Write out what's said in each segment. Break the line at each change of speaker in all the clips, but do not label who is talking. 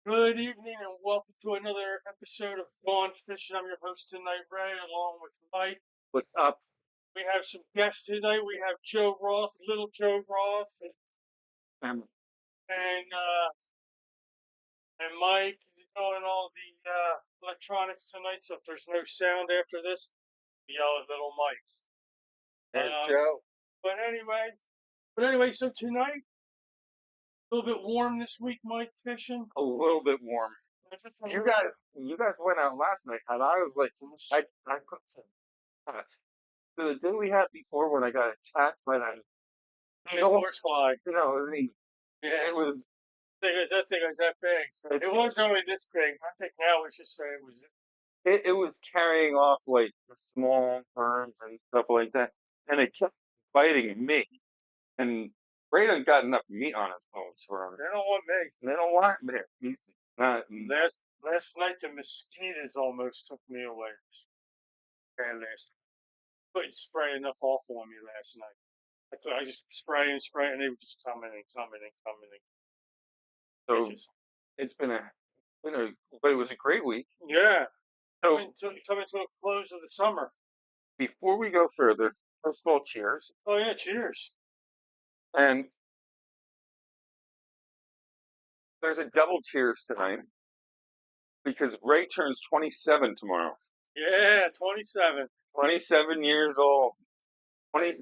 Good evening and welcome to another episode of Gone Fishing. I'm your host tonight, Ray, along with Mike.
What's up?
We have some guests tonight. We have Joe Roth, little Joe Roth,
Um,
and and Mike doing all the electronics tonight. So if there's no sound after this, yell at little Mike.
there's
Uh,
Joe.
but anyway, so tonight a little bit warm this week, Mike, fishing.
A little bit warm. You guys went out last night, and I was like, I couldn't. Uh, the day we had before when I got attacked by that
Big
eagle,
horsefly. Yeah.
it was,
That thing was that big.
it,
It was only this big. I think now we should say it was.
it was carrying off like the small worms and stuff like that, and it kept biting me. And Braden got enough meat on his bones for him.
They don't want me.
They don't want me. He's not.
Last night the mosquitoes almost took me away. And they couldn't spray enough off on me last night. I just spray and spray, and they were just coming and coming and coming. And
So but it was a great week.
yeah,
So
coming to a close of the summer.
before we go further, first of all, cheers.
Oh yeah, cheers.
And there's a double cheers tonight because Ray turns 27 tomorrow.
Yeah, 27.
27 years old. 20.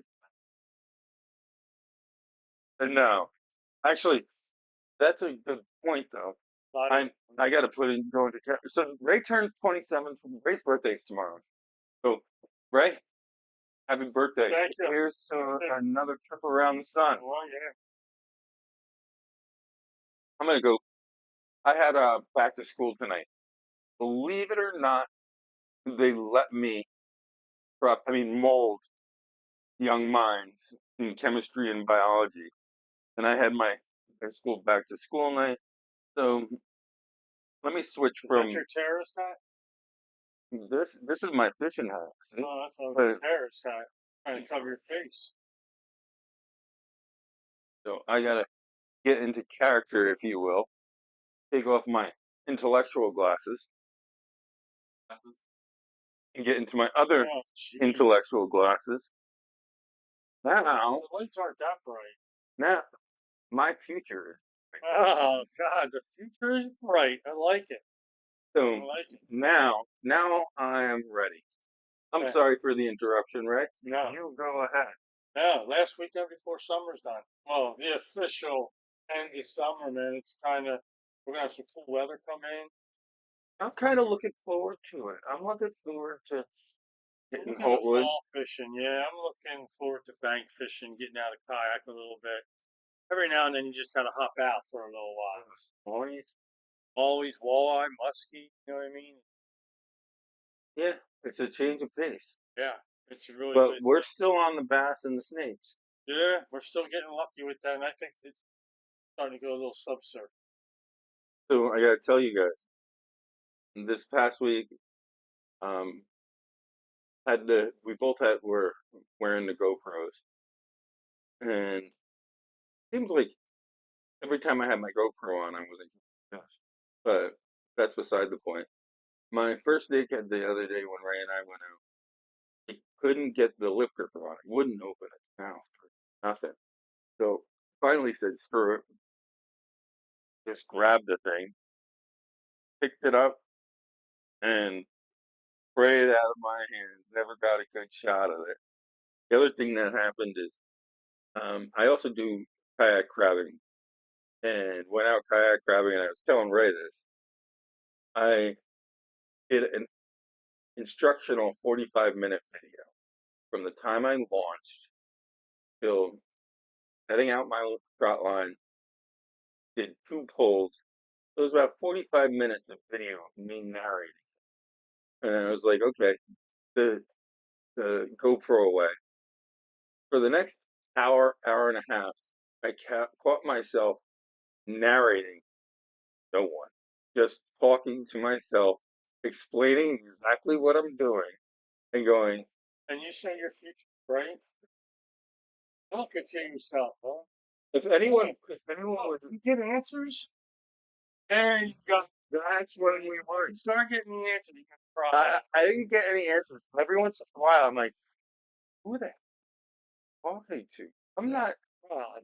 No, actually, that's a good point though. I got to go into so Ray turns 27. Ray's birthday's tomorrow. So Ray, happy birthday!
Thank you.
Here's to another trip around the sun.
Well, yeah.
I'm gonna go. I had a back to school tonight. Believe it or not, they let me mold young minds in chemistry and biology. And I had my high school back to school night. So let me switch
Is
from
that your terrorist hat?
this. This is my fishing hat. See?
Oh, that's a
But,
terrorist hat. Trying to cover your face.
so I gotta get into character, if you will. Take off my intellectual glasses and get into my other
Oh, jeez.
intellectual glasses. Now,
The lights aren't that bright.
now my future.
Oh God, the future is bright. I like it. I
So
like it.
now I am ready. I'm
Yeah.
sorry for the interruption, Ray.
No,
You go ahead.
no. Last weekend before summer's done. Well, the official end of summer, man. It's kind of we're gonna have some cool weather come in.
I'm kind of looking forward to it. I'm looking forward to
I'm
getting
looking at
Holtwood.
fall fishing. Yeah, I'm looking forward to bank fishing, getting out of kayak a little bit. Every now and then you just gotta hop out for a little while. Always walleye, muskie. You know what I mean?
Yeah, it's a change of pace.
Yeah, it's really
But
good.
we're still on the bass and the snakes.
Yeah, we're still getting lucky with that, and I think it's starting to go a little subsurf.
So I gotta tell you guys, this past week, um, we both were wearing the GoPros, and it seems like every time I had my GoPro on, I was like, gosh. But that's beside the point. My first day the other day when Ray and I went out, he couldn't get the lip gripper on. It wouldn't open its mouth for nothing. So finally said, screw it. Just grabbed the thing, picked it up, and sprayed it out of my hands. Never got a good shot of it. The other thing that happened is I also do kayak crabbing and went out kayak crabbing, and I was telling Ray this. I did an instructional 45-minute video from the time I launched till setting out my trot line, did 2 pulls. It was about 45 minutes of video of me narrating. And I was like, okay, the GoPro away. For the next hour, hour and a half, I caught myself narrating no one, just talking to myself, explaining exactly what I'm doing, and going.
And you say your future, right? Look at you yourself, huh?
If anyone was,
You get answers? There you go.
That's when we were.
You start getting the answer, you can
I didn't get any answers. Every once in a while, I'm like, who the heck talking to? I'm not.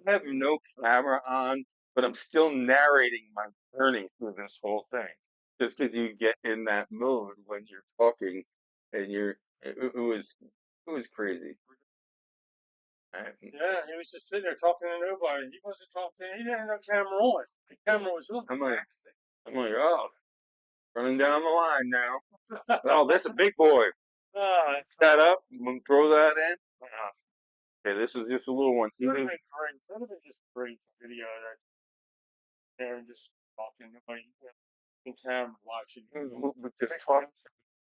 I have no camera on, but I'm still narrating my journey through this whole thing. Just because you get in that mode when you're talking, and it was crazy.
Yeah, he was just sitting there talking to nobody. He wasn't talking. He didn't have no camera on. The camera was on.
I'm like, oh, running down the line now. Oh, that's a big boy.
Ah,
That up, throw that in. Okay, this is just a little one. See,
that would have been great. That would have been just great video that there and just talking. Nobody in camera watching.
we just talk.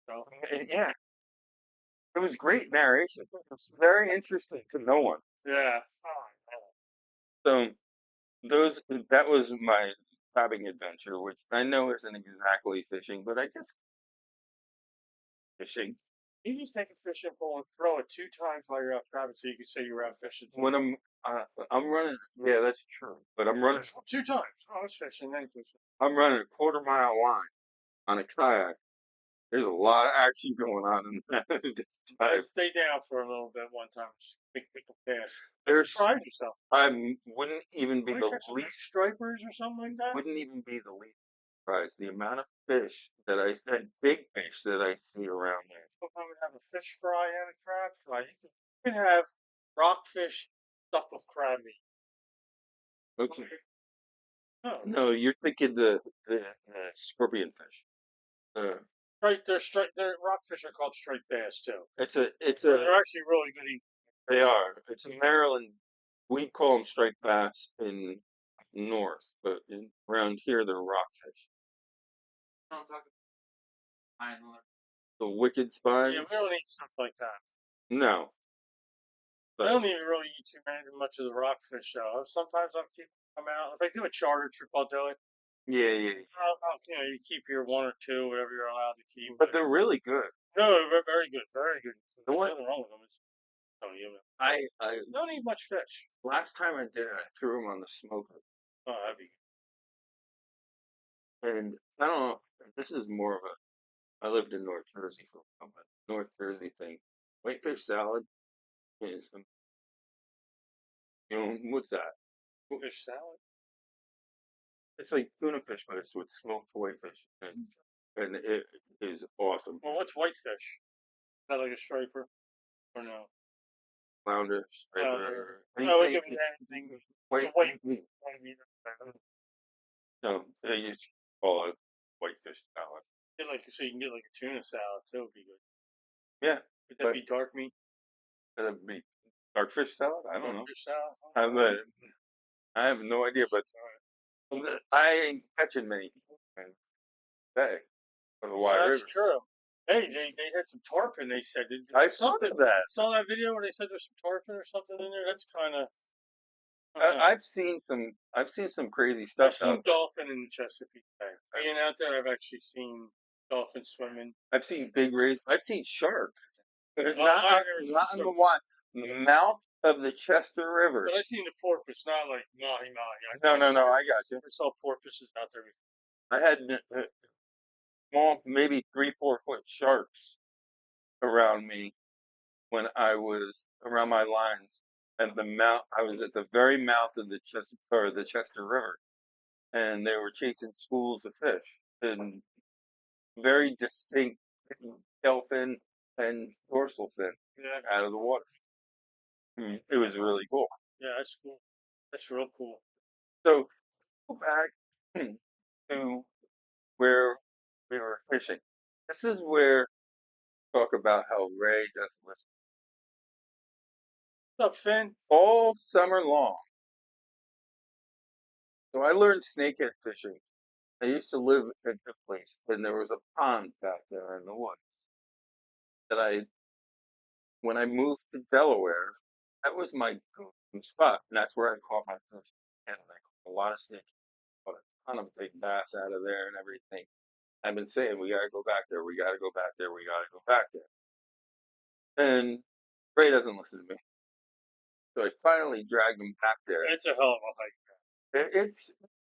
So,
Yeah, it was great narration. It was very interesting to no one.
yeah.
So those that was my crabbing adventure, which I know isn't exactly fishing, but I guess fishing.
You just take a fishing pole and throw it 2 times while you're out crabbing, so you can say you're out fishing.
When I'm running, yeah, that's true. But I'm running
2 times. Oh, it's fishing. Then fishing.
I'm running a quarter-mile line on a kayak. There's a lot of action going on in that.
I'd stay down for a little bit one time. Just make people pass.
There's
Surprise yourself.
I wouldn't even be
Wanna
the
catch some
least
stripers or something like that?
wouldn't even be the least surprised. The amount of fish that big fish that I see around there.
Sometimes we have a fish fry and a crab fry. You can have rockfish stuffed with crab meat.
Okay.
Oh,
No, you're thinking the scorpion fish. Uh,
right. They're rockfish are called striped bass too.
it's
They're
a
actually really good eating.
they are. It's a Maryland. We call them striped bass in north, but around here they're rockfish. The wicked
Yeah,
spines?
we don't eat stuff like that.
No,
I
but
don't even really eat much of the rockfish though. Sometimes I'll keep them out. If I do a charter trip, I'll do it.
yeah.
You keep your one or two, whatever you're allowed to keep.
But they're really good.
No, very good, very good.
The
There's
one
nothing wrong with them. Oh, you
I
don't eat much fish.
last time I did it, I threw them on the smoker,
Oh, that'd be
and I don't know. This is more of a. I lived in North Jersey for a while, but North Jersey thing. Whitefish salad is, what's that?
good. Fish salad.
It's like tuna fish, but it's with smoked whitefish, and it is awesome.
Well, what's whitefish? Is that like a striper or no?
Flounder, striper,
No, it could be anything. It's a
white
white
meat.
meat.
No, they just call it whitefish salad.
Get like so you can get like a tuna salad. That would be good.
Yeah,
Would that
but
be dark meat?
that'd be dark fish salad. I don't know.
Fish salad.
I'm a, I have no idea, but I ain't catching many today for the Wide
That's
River.
true. Hey, they had some tarpon. They said
I saw
something.
that.
Saw that video where they said there's some tarpon or something in there. That's kind of.
I've seen some. I've seen some crazy
I've
stuff
seen
out there.
dolphin in the Chesapeake Bay. Being out there, I've actually seen dolphins swimming.
I've seen big rays. I've seen sharks.
I've
Not in the water. Mouth of the Chester River.
But I seen the porpoise, not like mahi mahi.
No. I got you.
I saw porpoises out there before.
I had small, maybe 3, 4 foot sharks around me when I was around my lines at the mouth. I was at the very mouth of the Chester River, and they were chasing schools of fish and very distinct tail fin and dorsal fin
Yeah,
out of the water. It was really cool.
yeah, that's cool. That's real cool.
So go back to where we were fishing. This is where talk about how Ray doesn't listen
What's up, Finn?
all summer long. So I learned snakehead fishing. I used to live at the place, and there was a pond back there in the woods that when I moved to Delaware, that was my go-to spot, and that's where I caught my first. And I caught a lot of snake, caught a ton of big bass out of there and everything. I've been saying we gotta go back there, we gotta go back there, we gotta go back there. And Ray doesn't listen to me, so I finally dragged him back there.
It's a hell of a hike.
It's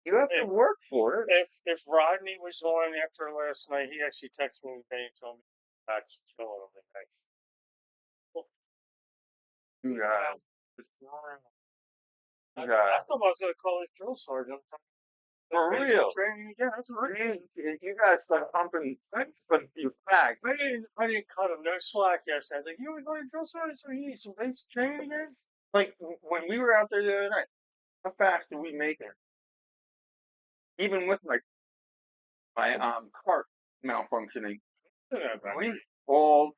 You have to
If
work for it.
if Rodney was on after last night, he actually texted me today and told me that's killing him today.
You got,
I,
you
I
got,
thought I was going to call his drill sergeant.
for
Basic
real.
training again. That's right.
You gotta start pumping your back.
I didn't cut him no slack yesterday. I was like, you were going to drill sergeant, so you need some basic training again?
Like when we were out there the other night, how fast did we make it? Even with my cart malfunctioning,
Yeah,
we all.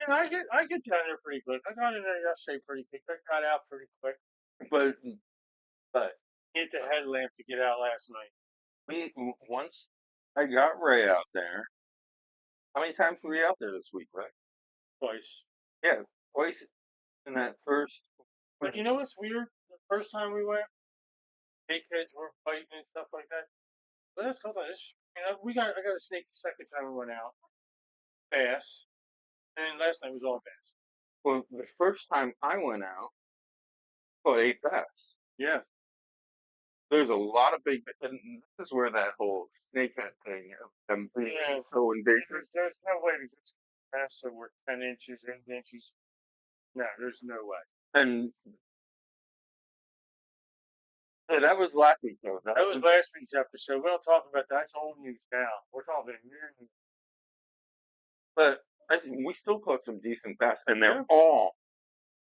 I get down there pretty quick. I got in there yesterday pretty quick. I got out pretty quick.
But but
Hit the headlamp to get out last night.
we once I got Ray out there. How many times were we out there this week, right?
Twice.
Yeah, twice in that first.
But you know what's weird? The first time we went, big kids were fighting and stuff like that. But that's cool. I got a snake the second time we went out. Bass. And last night was all bass.
Well, the first time I went out, caught 8 bass.
Yeah.
There's a lot of big, and this is where that whole snakehead thing being
Yeah.
so invasive.
There's no way to get bass that were 10 inches, 8 inches. No, there's no way.
And yeah, that was last week though.
That was last week's episode. We don't talk about that. That's old news now. We're talking new news.
But I think we still caught some decent bass, and
Yeah.
they're all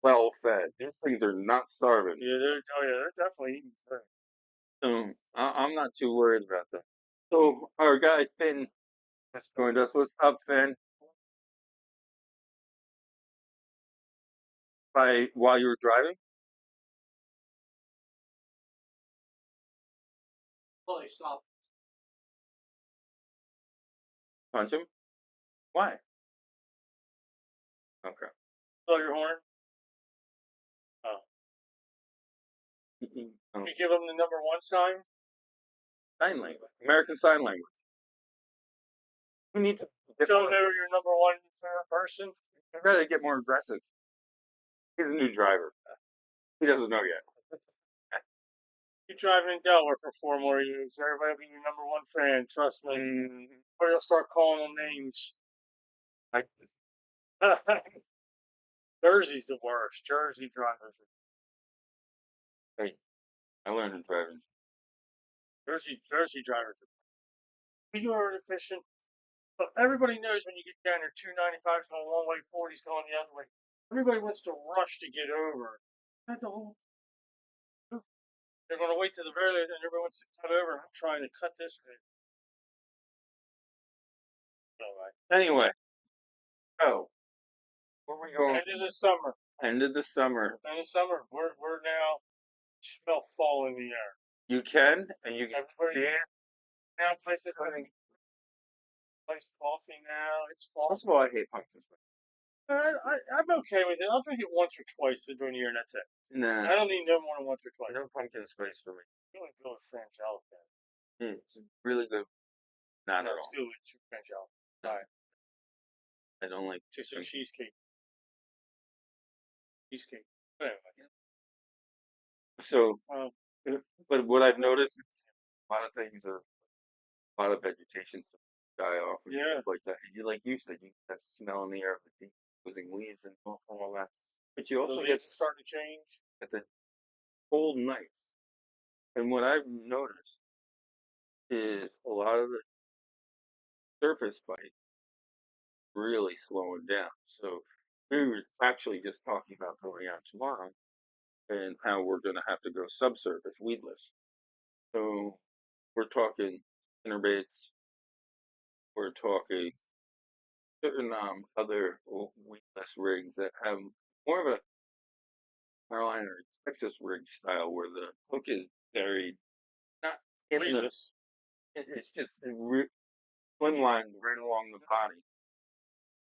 well fed. These things are not starving.
Yeah, they're definitely eating food.
So I'm not too worried about that. So our guy Finn has joined us. What's up, Finn? While you were driving?
Fully stopped.
Punch him? Why? Okay.
Blow your horn. Oh.
Oh,
You give them the number one sign?
sign language. American Sign Language. We need to
Show them your number one person.
we gotta get more aggressive. He's a new driver. He doesn't know yet.
Keep driving in Delaware for 4 more years. Everybody will be your number one fan. Trust me. Or you'll start calling them names.
I,
Jersey's the worst. Jersey drivers.
hey, I learned in driving.
Jersey drivers. We go over to fishing. But everybody knows when you get down there, 295's going one way, 40's going the other way. Everybody wants to rush to get over. Not the whole. They're going to wait to the very end, and everyone wants to cut over. I'm trying to cut this. All right.
Anyway, oh, where are we going?
End of the summer.
End of the summer.
End of summer. We're now smell fall in the air.
You can, and you can.
Everybody now places place coffee now. It's fall.
First of all, I hate pumpkin spice.
I'm okay with it. I'll drink it once or twice during the year, and that's it.
Nah,
I don't need no more than once or twice.
no pumpkin spice for me.
You want to go with French elephant.
It's really good. Not at
Let's
all.
go with two French elephant. All right.
I don't like.
To some cheesecake. Cheesecake. But anyway.
So,
Um,
but what I've noticed is a lot of things are a lot of vegetation stuff die off and
Yeah.
stuff like that. You like you said, you get that smell in the air of the decomposing leaves and all that. But you
the
also
leaves
get
are starting to change.
at the cold nights. And what I've noticed is a lot of the surface bite really slowing down. So we were actually just talking about going out tomorrow and how we're going to have to go subsurface weedless. So we're talking innerbaits, we're talking certain other weedless rigs that have more of a Carolina or Texas rig style where the hook is buried, not in the,
Weedless.
it's just slimlined right along the body.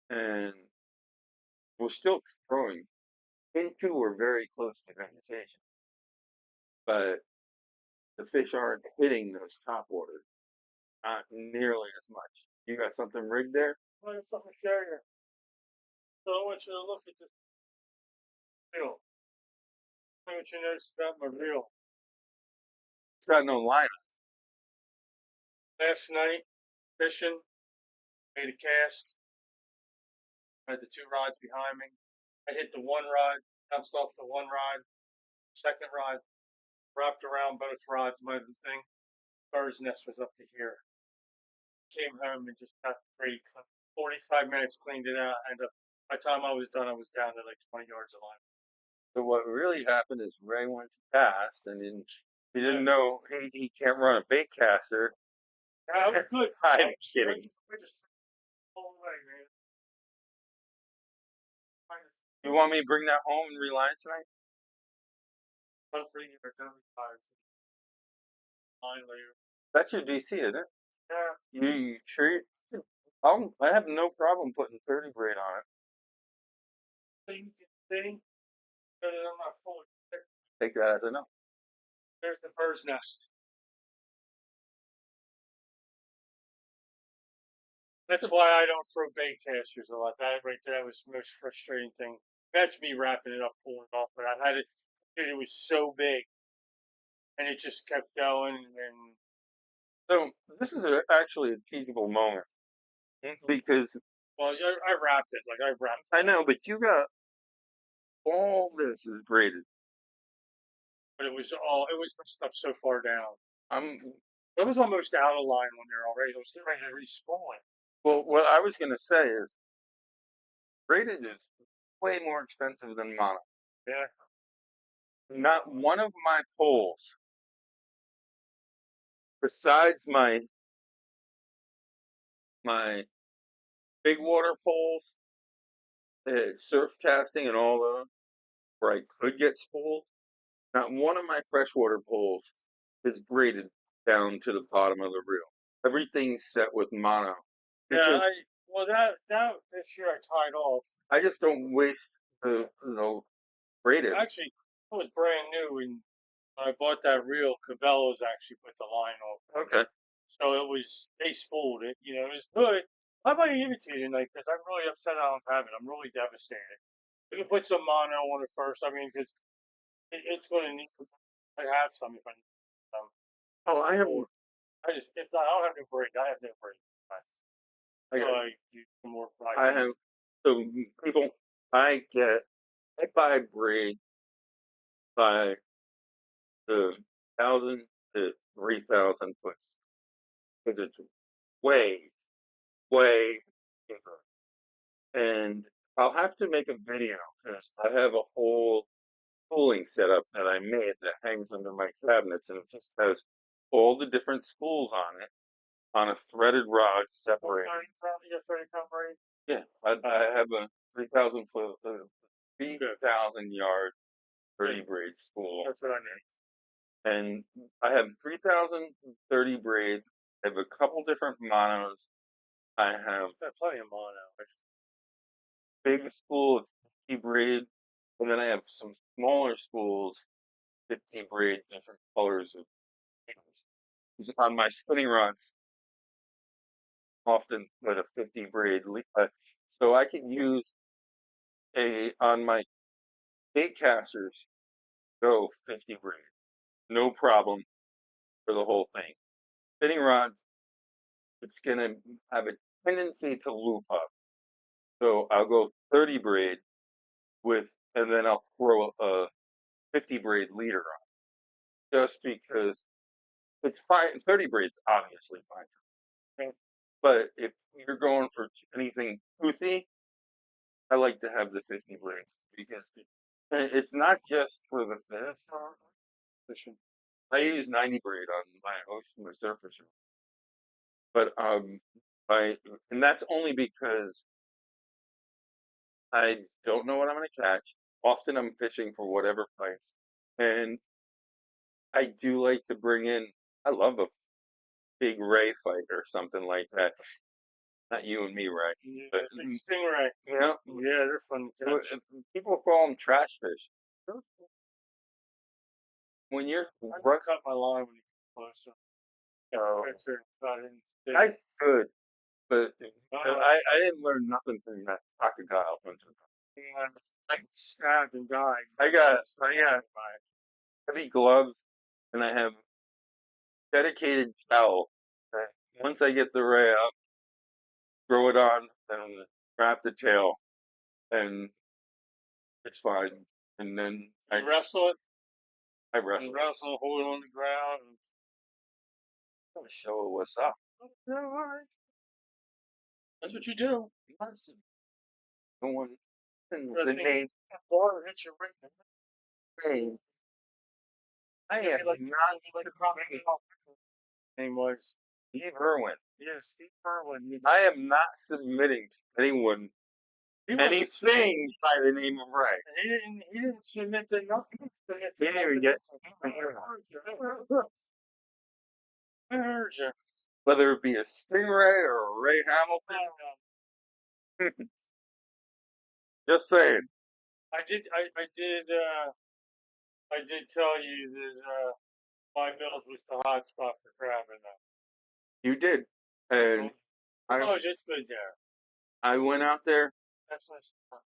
And we're still throwing into or very close to vegetation. But the fish aren't hitting those top waters, not nearly as much. You got something rigged there?
I have something to share here. So I want you to look at this reel. I want you to notice about my reel.
It's got no line.
Last night, fishing, made a cast. I had the two rods behind me. I hit the one rod, bounced off the one rod, second rod, wrapped around both rods, made the thing. Bird's nest was up to here. Came home and just got 45 minutes, cleaned it out, and by the time I was done, I was down to like 20 yards of line.
So what really happened is Ray went to cast and he didn't
Yeah.
know he can't run a bait caster.
Yeah, that was good.
I'm kidding.
We just pull away, man.
You want me to bring that home and reline tonight?
Fun for you, but don't retire. Line later.
That's your DC, isn't it?
Yeah.
You sure? I have no problem putting 30 braid on it.
So you can see that I'm not fully.
Take that as a no.
There's the bird's nest. That's why I don't throw bait casters a lot. That right there was the most frustrating thing. That's me wrapping it up, pulling it off, but I had it. Dude, it was so big, and it just kept going. And
So this is actually a teachable moment because
well, I wrapped it like I wrapped.
I know, but you got all this is braided.
But it was messed up so far down.
I'm
It was almost out of line when there already. I was getting ready to respawn it.
Well, what I was gonna say is braided is way more expensive than mono.
Yeah.
Not one of my poles, besides my big water poles, surf casting and all those, where I could get spooled, not one of my freshwater poles is braided down to the bottom of the reel. Everything's set with mono.
Yeah. That this year I tied off.
I just don't waste the braided.
Actually, it was brand new, and when I bought that reel, Cabela's actually put the line off.
Okay.
So they spooled it. You know, it was good. I might give it to you tonight because I'm really upset I don't have it. I'm really devastated. We can put some mono on it first. I mean, because it's going to need. I have some if I need some.
Oh, I have.
I just if not, I don't have no braid. I have no braid.
I got.
I do some more
I have. So people, I buy braid by the 1,000 to 3,000 foot because it's way, way cheaper. And I'll have to make a video because I have a whole spooling setup that I made that hangs under my cabinets, and it just has all the different spools on it on a threaded rod separated.
30 pound braid.
Yeah, I have a 3,000 foot, 3,000 yard 30 braid spool.
That's what I need.
And I have 3,030 braid. I have a couple different monos. I have
Got plenty of mono.
big spool of 50 braid, and then I have some smaller spools, 50 braid, different colors of on my spinning rods. Often with a 50 braid, so I can use on my bait casters go 50 braid, no problem for the whole thing. Spinning rods, it's gonna have a tendency to loop up. So I'll go 30 braid and then I'll throw a 50 braid leader on, just because it's fine. 30 braid's obviously fine. Okay. But if you're going for anything toothy, I like to have the 50 braid because it's not just for the fishing. I use 90 braid on my ocean or surf fishing. But and that's only because I don't know what I'm going to catch. Often I'm fishing for whatever price. And I do like to bring in, I love a big ray fight or something like that. Not you and me, Ray.
Yeah,
But,
big stingray.
yeah,
they're fun to catch.
people call them trash fish. When you're,
I cut my line when you get closer.
I could, but I didn't learn nothing from that crocodile hunter.
I stabbed and died.
I got heavy gloves, and I have dedicated towel. once I get the ray up, throw it on, and wrap the tail, and it's fine. And then
You wrestle it.
I
You
wrestle.
wrestle, hold it on the ground. And...
I'm gonna show it what's up.
Yeah, all right. That's what you do.
Listen, no one in
The
the
thing,
name.
ball hits you right in the
Hey, I
head.
am
Like,
not
like a crop. Name was.
Steve Irwin.
Yeah, Steve Irwin.
I am not submitting to anyone
He wasn't.
anything by the name of Ray.
He didn't. He didn't submit to nothing. He didn't
He didn't even get
I heard you.
whether it be a Stingray or a Ray Hamilton. Just saying.
I did. I did. I did tell you that my Mills was the hot spot for crabbing.
You did. And
Oh, it's good there.
I went out there.
That's my spot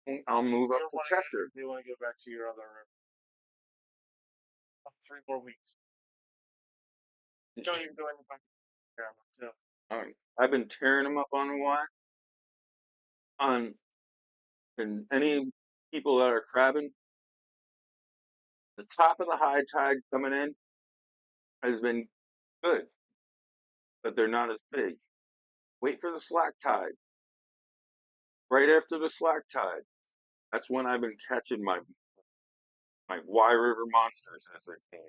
there.
I'll move up to Chester.
You want to go back to your other room? 3 more weeks. Don't even do anything.
I've been tearing them up on the wire. And any people that are crabbing, the top of the high tide coming in has been good, but they're not as big. Wait for the slack tide. Right after the slack tide, that's when I've been catching my Y River monsters, as they call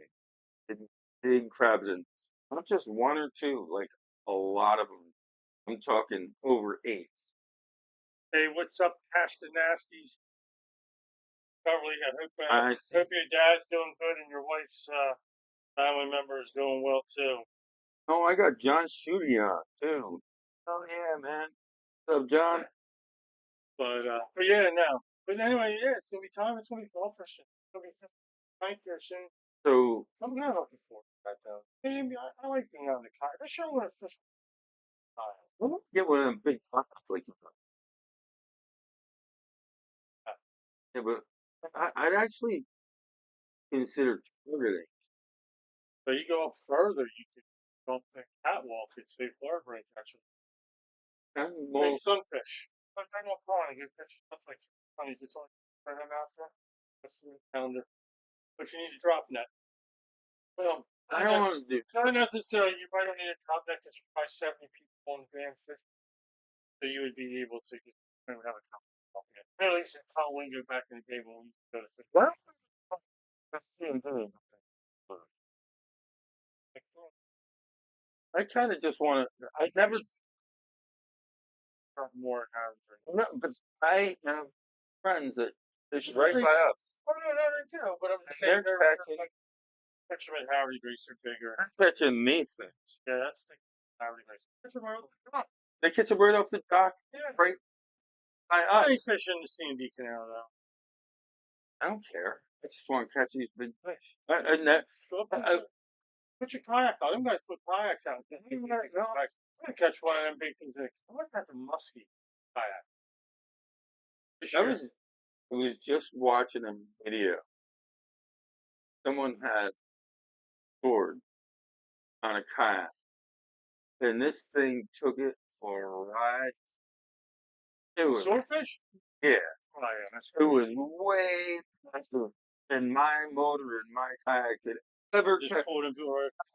it. Big crabs, and not just one or two, like a lot of them. I'm talking over 8.
Hey, what's up, Pastor Nasties? Probably.
I
hope your dad's doing good and your wife's family member is doing well too.
Oh, I got John Shooty on too. Oh yeah, man. What's up, John?
But yeah, no. But anyway, yeah, it's gonna be time. It's gonna be fall fishing. It's gonna be 59th here soon.
So
I'm not looking forward to that though. I like being on the kayak. I sure want to fish.
I don't get one of them big pockets like you thought. Yeah, but I'd actually consider targeting.
So you go up further, you could go up the catwalk at State Harbor and catch them. Big sunfish. But I don't want to get fish. Stuff like funnies. It's only for him out there. That's the calendar. But you need a drop net. Well,
I don't want to do.
not necessarily. You probably don't need a drop net because there's probably 70 people on the damn fish. So you would be able to get, have a drop net. At least until we go back in the day when we used to go to fish. What? That's the thing.
I kind of just want to. I never.
More having.
No, but I have friends that fish right by us.
Oh, no, they do. But I'm just saying they're catching. Catch them at Howard Grace are bigger.
They're catching these things.
Yeah, that's the Howard Grace. Catch them right off the dock.
They catch them right off the dock.
Yeah.
Right by us.
I fish in the C&D Canal though.
I don't care. I just want to catch these big fish.
Put your kayak out. Them guys put kayaks out. I'm gonna catch one of them big things. I want to catch a muskie kayak.
I was just watching a video. Someone had board on a kayak, and this thing took it for a ride. It was
swordfish.
Yeah.
Oh yeah,
it was way faster than my motor and my kayak could ever catch.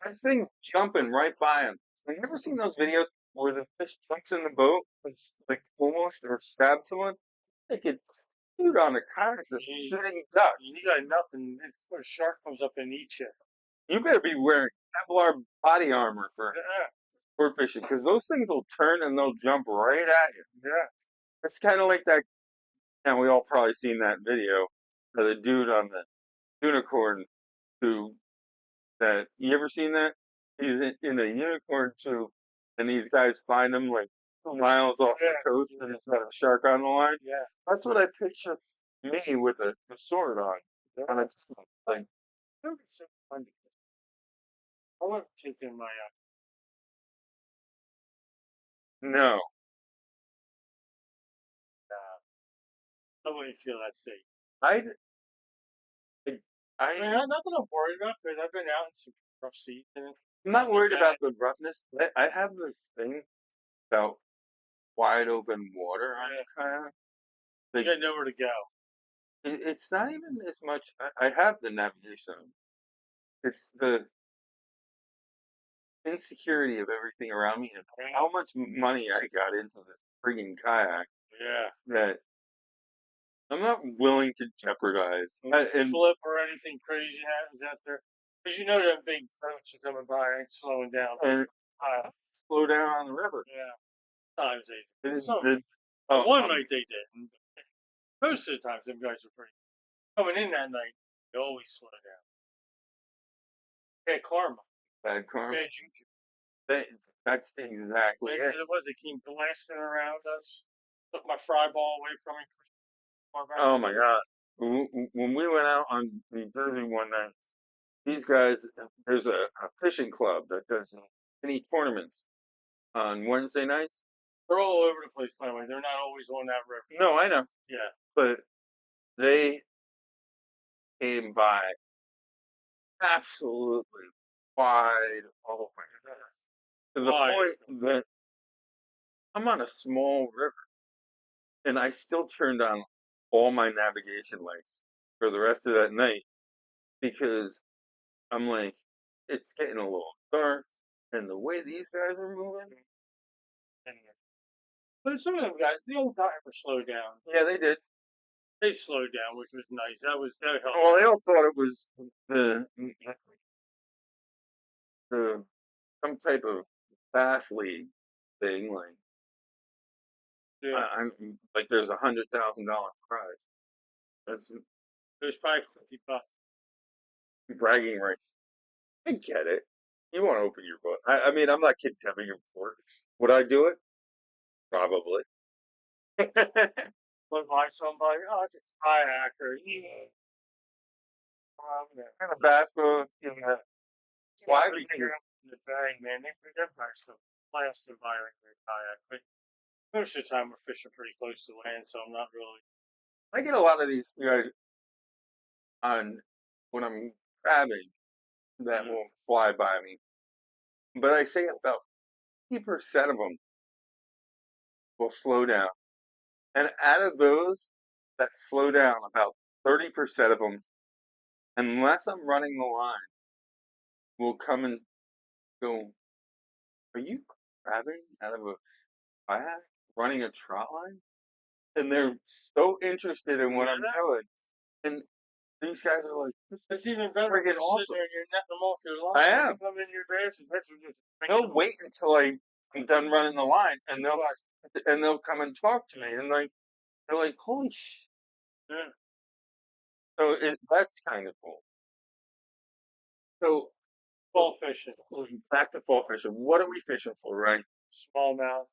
That thing jumping right by him. Have you ever seen those videos where the fish jumps in the boat and like almost or stabs someone? They could shoot on the kayak a sitting duck.
You got nothing. A shark comes up and eats you.
You better be wearing Kevlar body armor for fishing, because those things will turn and they'll jump right at you.
Yeah.
It's kind of like that. And we all probably seen that video of the dude on the unicorn tube. That you ever seen that? He's in a unicorn tube, and these guys find him like 2 miles off the coast, and he's got a shark on the line.
Yeah,
that's what I picture me with a sword on. And it's like,
it's so fun. I want to take in my.
No.
I wouldn't feel that safe.
I
mean, nothing I'm worried about because I've been out in some rough seas in it.
I'm not
Like
worried
that.
about the roughness. I have this thing about wide open water on
Yeah.
the kayak.
You
Like
got nowhere to go.
it's not even as much. I have the navigation. It's the insecurity of everything around me and how much money I got into this frigging kayak
Yeah.
that I'm not willing to jeopardize. And
Flip or anything crazy happens out there. Because you know that big boats are coming by ain't slowing down.
and slow down on the river.
Yeah. Times they
It
do.
is
Some.
the
But one night they did. And most of the times, them guys are pretty. Coming in that night, they always slow down. Bad karma.
bad karma.
Bad juju.
That, that's exactly
Maybe
it.
it was. They came blasting around us. Took my fry ball away from me. Far back
Oh my
there.
God. When we went out on New Jersey one night, these guys, there's a fishing club that does mini tournaments on Wednesday nights.
They're all over the place, by the way. They're not always on that river.
No, I know,
Yeah.
but they came by absolutely wide open to the
Why?
point that I'm on a small river and I still turned on all my navigation lights for the rest of that night because I'm like, it's getting a little dark and the way these guys are moving.
But some of them guys, the old timers slowed down.
Yeah, they did.
They slowed down, which was nice. That helped.
Well, they all thought it was the some type of fast league thing, like
Yeah.
I'm like there's $100,000 prize. That's
It was probably $50.
bragging rights. I get it. You want to open your book. I mean, I'm not kidding Kevin you before. Would I do it? Probably.
But by somebody, oh, it's a kayaker. Yeah.
And a bass boat. Yeah. Why?
But
Because
they're up in the bang, man. They're guys still blasting by in their kayak. But most of the time, we're fishing pretty close to land, so I'm not really.
I get a lot of these guys on when I'm crabbing that will fly by me, but I say about 50% of them will slow down. And out of those that slow down, about 30% of them, unless I'm running the line, will come and go, are you crabbing out of a kayak, running a trot line? And they're so interested in what I'm doing. And these guys are like, this
It's
is
even better when
friggin'
you're sitting
awesome.
there and you're netting them off your line.
I
They
am.
come in your grass and that's what you're
They'll wait until I'm done running the line and they'll come and talk to me and like they're like, holy sh.
Yeah.
So that's kind of cool. So
Fall fishing,
back to fall fishing. What are we fishing for, right?
smallmouth,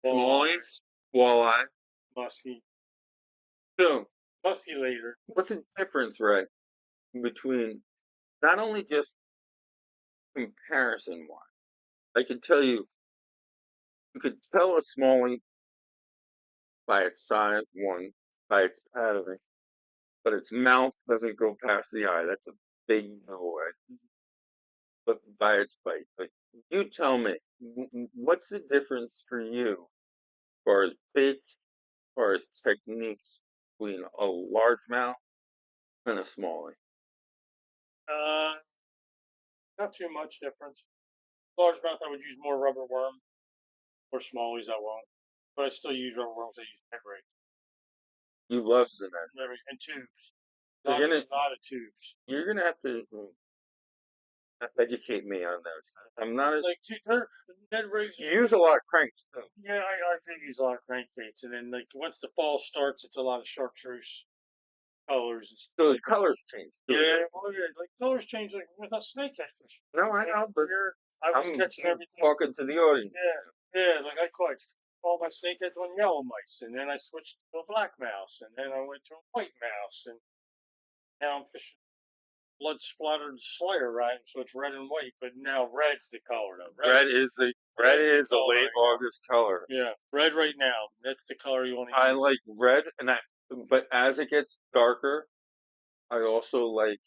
walleye,
Smallies, walleye.
muskie,
So
muskie later.
what's the difference, right, between not only just comparison wise? I can tell you could tell a smallie by its size, one, by its pattern, but its mouth doesn't go past the eye. That's a big no way. But by its bite. Like, you tell me, what's the difference for you as far as baits, as far as techniques between a largemouth and a smallie?
Uh, Not too much difference. Largemouth, I would use more rubber worm, or smallies, I won't. But I still use rubber worms. I use head rakes.
You love the net.
And tubes.
So
A lot of tubes.
you're gonna have to educate me on those. I'm not as
Like, they're head rakes.
you use a lot of cranks too.
Yeah, I do use a lot of crankbaits. And then, like, once the fall starts, it's a lot of chartreuse colors and stuff.
So the
Like,
colors change too.
yeah, well, yeah, like colors change like with a snakehead fish.
No, I know, but
I was
I'm
catching everything.
talking to the audience.
Yeah, like I caught all my snakeheads on yellow mice, and then I switched to a black mouse, and then I went to a white mouse, and now I'm fishing blood splattered slayer, right? So it's red and white, but now red's the color though.
Red is the
color
late
right
August color.
Yeah, red right now. That's the color you want to
I
use.
like red, but as it gets darker, I also like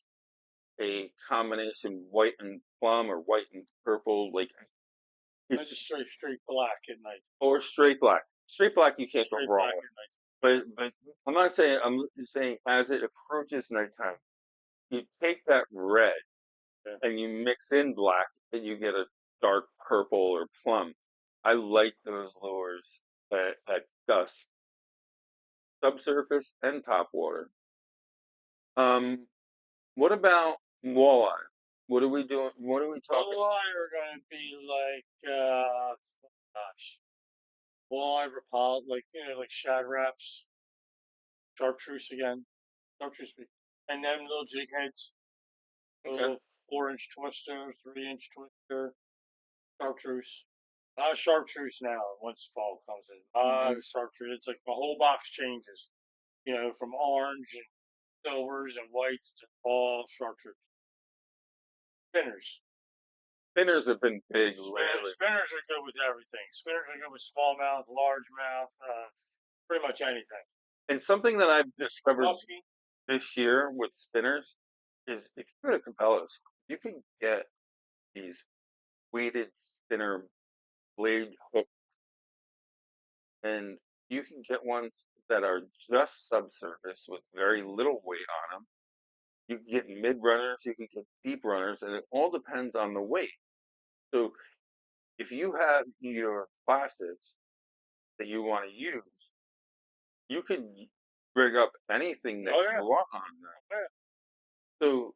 a combination white and plum or white and purple, like
I
it's
just straight black at night.
or straight black. Straight black you can't go
Straight
wrong
black
with.
at night.
But I'm not saying I'm saying as it approaches nighttime, you take that red
Yeah.
and you mix in black and you get a dark purple or plum. I like those lures at dusk, subsurface and top water. Um, what about walleye? What are we doing? What are we talking?
Walleye are going to be like, gosh, walleye rapala, like, like shad wraps, chartreuse again, chartreuse, and then little jig heads, a
Okay.
little 4-inch twister, 3-inch twister, chartreuse. Chartreuse now, once fall comes in. Chartreuse. It's like the whole box changes, from orange and silvers and whites to all chartreuse. Spinners.
Spinners have been big lately.
Spinners are good with everything. Spinners are good with smallmouth, largemouth, pretty much anything.
And something that I've discovered
Husky.
this year with spinners is if you go to Cabela's, you can get these weighted spinner blade hook, and you can get ones that are just subsurface with very little weight on them. You can get mid runners, you can get deep runners, and it all depends on the weight. So if you have your plastics that you want to use, you can rig up anything that
Oh
you
yeah.
want on there.
Yeah.
So,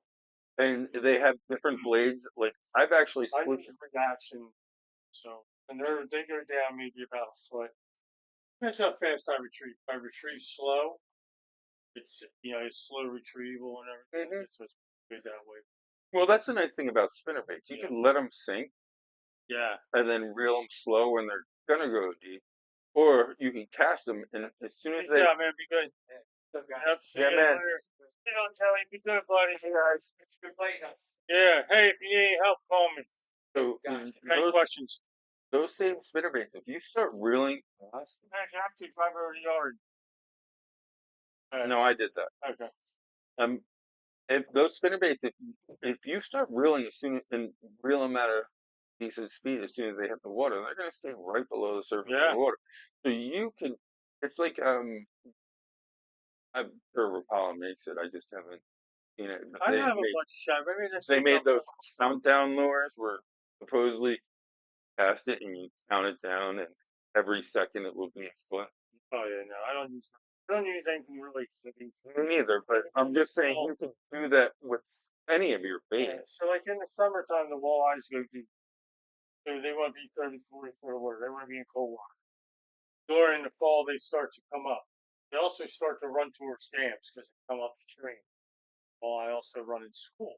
and they have different blades. Like I've actually
I
switched.
use reaction, and they go down maybe about a foot. That's how fast I retrieve. I retrieve slow. It's slow retrieval and everything.
Mhm.
It's good that way.
Well, that's the nice thing about spinner baits. You
Yeah.
can let them sink
Yeah.
and then reel them slow when they're gonna go deep, or you can cast them, and as soon as
Good
they,
job, man. Be good. So guys. See
yeah,
you
man.
later. Telly. Be good, buddy.
Hey guys.
It's good playing us. Yeah. Hey, if you need any help, call me.
So
Any questions?
those same spinner baits, if you start reeling fast,
I have to drive over the yard.
no, I did that.
Okay.
Um, if those spinner baits, if you start reeling as soon and reel them at a decent speed as soon as they hit the water, they're gonna stay right below the surface of
Yeah.
the water. So you can, it's like I'm sure Rapala makes it. I just haven't seen it. But
I have a bunch of shot. Maybe that's
they
the
made those countdown lures where supposedly cast it and you count it down, and every second it will be a foot.
Oh yeah, no, I don't use anything really.
Me neither, but I'm just saying you can do that with any of your
Yeah.
baits.
So like in the summertime, the walleyes go deep. So they want to be 30, 40 foot of water. They want to be in cold water. During the fall, they start to come up. They also start to run towards dams because they come up the stream. Well, I also run in school.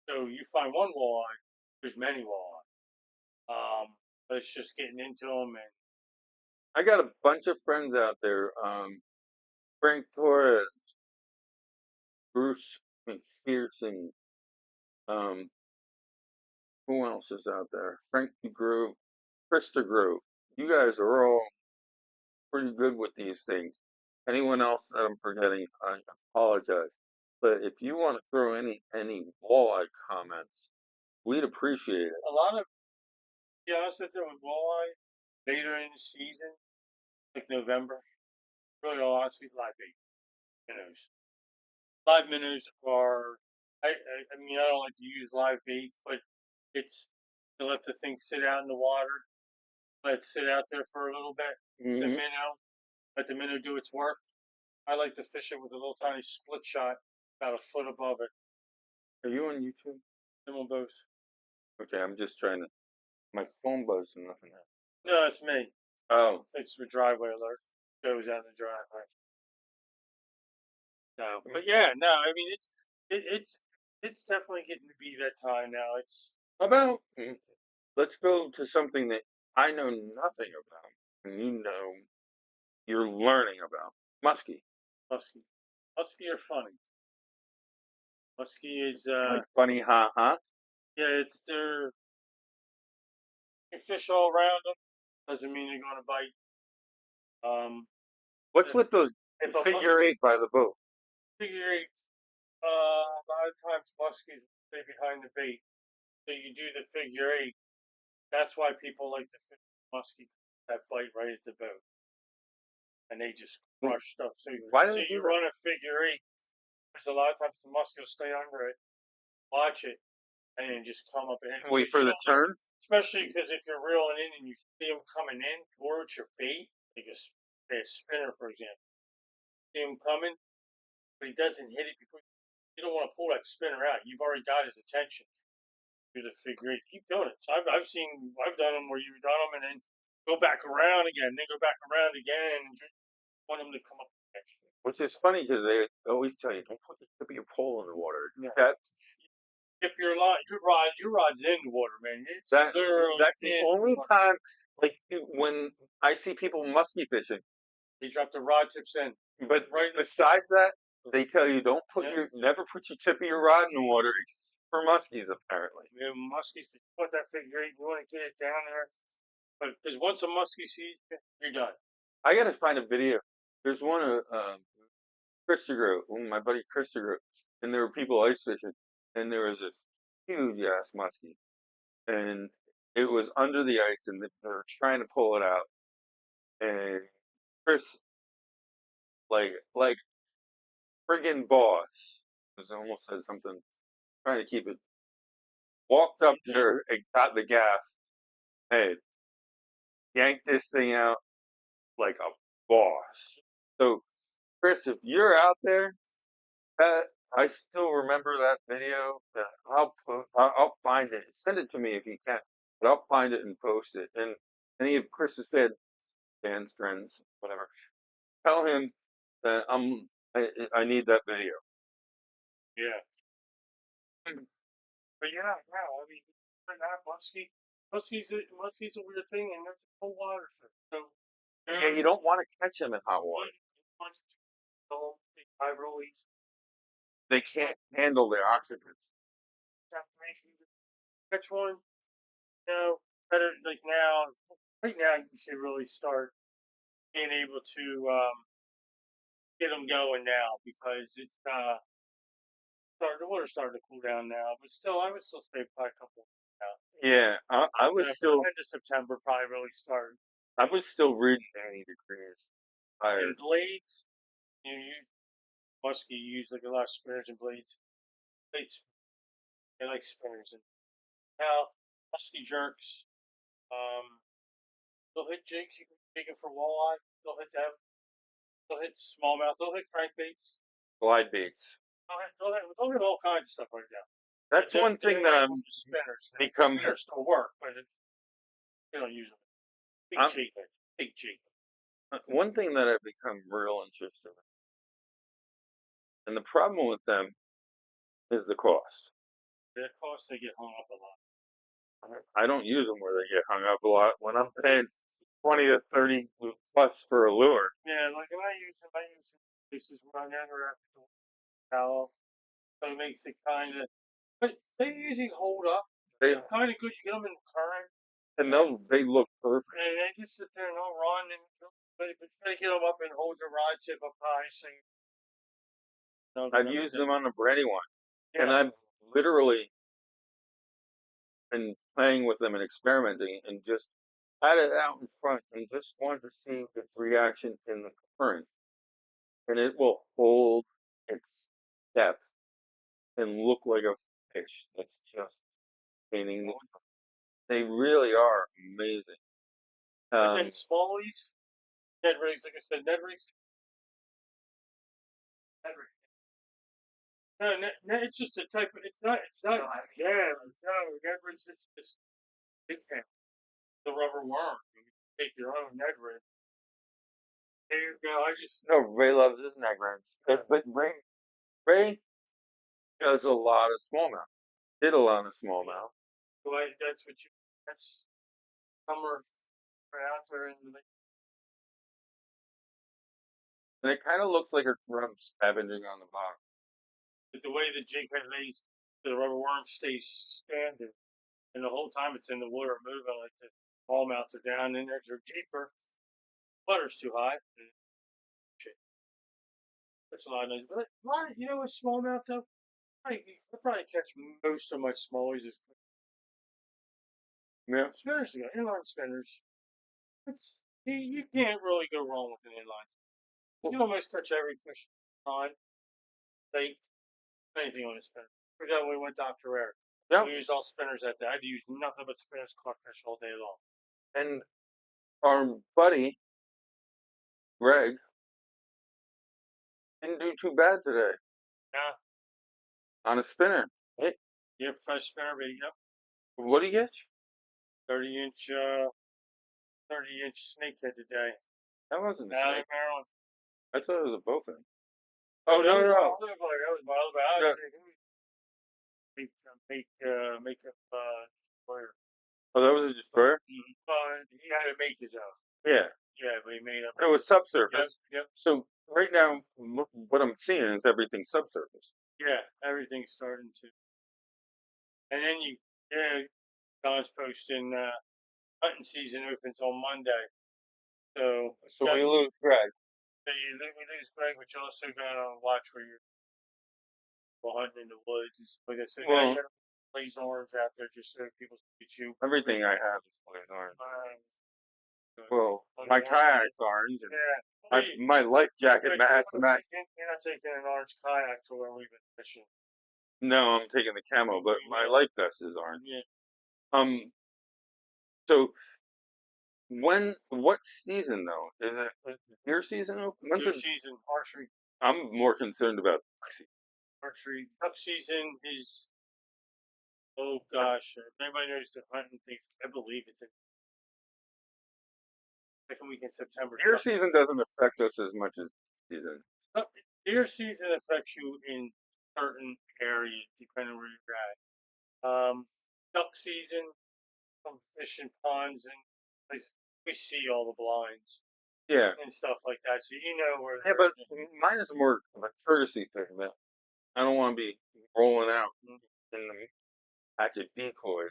So you find one walleye, there's many walleye. But it's just getting into them and
I got a bunch of friends out there. Frank Torres, Bruce McPherson. Um, who else is out there? Frank DeGrove, Krista Grove. You guys are all pretty good with these things. Anyone else that I'm forgetting, I apologize. But if you want to throw any walleye comments, we'd appreciate it.
a lot of, yeah, I was with with walleye later in the season, like November. Really, all honestly, live bait minnows. Live minnows are, I mean, I don't like to use live bait, but it's to let the thing sit out in the water, let it sit out there for a little bit. The
Hmm.
minnow, let the minnow do its work. I like to fish it with a little tiny split shot, about a foot above it.
Are you on YouTube?
Them on both.
Okay, I'm just trying to. My phone buzzed and nothing happened.
No, it's me.
Oh,
It's the driveway alert. Goes out in the driveway. No, but yeah, no. I mean, it's definitely getting to be that time now. It's
how about let's go to something that I know nothing about, and you're learning about muskie.
husky. Husky are funny. Husky is
Like funny, ha ha.
yeah. It's their you fish all around them. Doesn't mean they're going to bite. Um,
What's
if,
with those
if a
figure eight by the boat?
figure eight, A lot of times muskies stay behind the bait. So you do the figure eight. That's why people like to fish muskie that bite right at the boat, and they just crush stuff. So,
Why do
so
they do
you
that?
run a figure eight, because a lot of times the muskie will stay under it, watch it, and then just come up and hit.
Wait
Because you
for the
don't know,
turn?
especially because if you're reeling in and you see them coming in towards your bait, like a spinner, for example, see him coming, but he doesn't hit it before. You don't want to pull that spinner out. You've already got his attention. Do the figure eight. Keep doing it. So I've done them where you've done them and then go back around again, then go back around again, and just want them to come up next.
Which is funny because they always tell you, don't put the tip of your pole in the water.
Yeah.
That
Dip your rod's in the water, man. It's
that
literally
that's the
in the
only
water.
time, like when I see people musky fishing.
They drop the rod tips in.
But
Right.
besides that, they tell you don't put
Yeah.
never put your tip of your rod in the water except for muskies. Apparently,
Yeah, muskies, put that figure eight. You want to get it down there, but because once a muskie sees you, you're done.
I gotta find a video. There's one of Christopher, my buddy Christopher, and there were people ice fishing, and there was a huge ass muskie, and it was under the ice, and they were trying to pull it out, and Chris, like friggin' boss, was almost said something, trying to keep it, walked up there and got the gaff, hey, yanked this thing out like a boss. So, Chris, if you're out there, that I still remember that video. I'll find it. Send it to me if you can. But I'll find it and post it. And any of Chris's fans, friends, whatever, tell him that I need that video.
Yeah. But yeah, I mean, not muskie's a weird thing, and that's a cold water fish. So
Yeah, you don't want to catch them in hot water.
They die real easy.
They can't handle the oxygen.
Catch one, better like now. Right now, you should really start being able to get them going now because it's the water's starting to cool down now. But still, I would still stay probably a couple. Now.
Yeah, I was still
End of September probably really start.
reading 90 degrees. Tired.
And blades, you use musky. You use like a lot of spinners and blades. Blades, they like spinners and now musky jerks. Um, they'll hit jigs. You can take it for walleye. They'll hit them. They'll hit smallmouth. They'll hit crankbaits.
Glide baits.
They'll hit all kinds of stuff right now.
That's one thing that I'm
spinners.
become.
Spinners still work, but they don't use them.
I'm,
Big jig.
one thing that I've become real interested in, and the problem with them is the cost.
Their costs they get hung up a lot.
I don't use them where they get hung up a lot. When I'm paying 20 to 30 plus for a lure.
Yeah, like when I use them places where I never have to towel, so it makes it kind of. But they usually hold up.
They
Kind of good. You get them in the current,
and they look perfect.
and they just sit there and they'll run, but you gotta get them up and hold your rod tip up high, so
I've used them on the Brandywine, and
yeah.
I've literally been playing with them and experimenting, and just had it out in front and just wanted to see its reaction in the current, and it will hold its depth and look like a fish that's just painting. They really are amazing.
But then smallies, Ned rigs, like I said, Ned rigs. No, it's just a type of. It's not. Yeah, no, Ned rigs. It's just big fan. The rubber worm. You take your own Ned rig. There you go. I just.
No, Ray loves his negrons, but Ray does a lot of smallmouth. Did a lot of smallmouth.
That's what you. That's summer right out there in the.
And it kind of looks like a grub scavenging on the bottom.
But the way the jig head lays, the rubber worm stays standing, and the whole time it's in the water moving, like the smallmouth are down in there, they're deeper. Water's too high. That's a lot of nice. But why, with smallmouth though, I probably catch most of my smallies as
Yeah.
spinners. Inline spinners. You can't really go wrong with an inline. You can almost catch every fish on bait, anything on a spinner. For example, we went Dr. Eric.
Yeah.
We used all spinners that day. I'd use nothing but spinners, caught fish all day long.
And our buddy Greg didn't do too bad today
Yeah,
on a spinner. Hey,
yep, fresh spinner bait. Yep,
what do you get?
30 inch, 30-inch snakehead today.
That wasn't a
Out of
snake.
Maryland.
I thought it was a bowfin.
Oh,
Oh no no no.
that was wild, but I was
Yeah.
thinking make up lawyer.
Oh, that was a destroyer.
He had to make his own.
Yeah.
Yeah, but he made up.
It was subsurface.
Yep.
So right now, what I'm seeing is everything subsurface.
Yeah, everything's starting to. And then Don's posting hunting season opens on Monday. So
we lose Greg.
we lose Greg, but you also gotta watch where you're hunting in the woods. Like I said,
Well,
you gotta blaze orange out there just so people see you.
everything I have is blaze orange.
So,
Well, my kayak's orange, and
yeah.
my life jacket
You're
mask.
not taking an orange kayak to where we've been fishing.
No, I'm taking the camo, but my life vest is orange.
Yeah.
So what season though? Is it deer season open?
Deer season, archery.
I'm more concerned about
Archery. Duck season is, oh gosh, if anybody knows the hunting things, I believe it's in second week in September.
deer season doesn't affect us as much as season.
Deer season affects you in certain areas depending where you're at. Duck season, some fishing ponds and we see all the blinds.
Yeah.
And stuff like that, so you know where.
Yeah, but mine is more of a courtesy thing, man. I don't want to be rolling out in the patch of decoys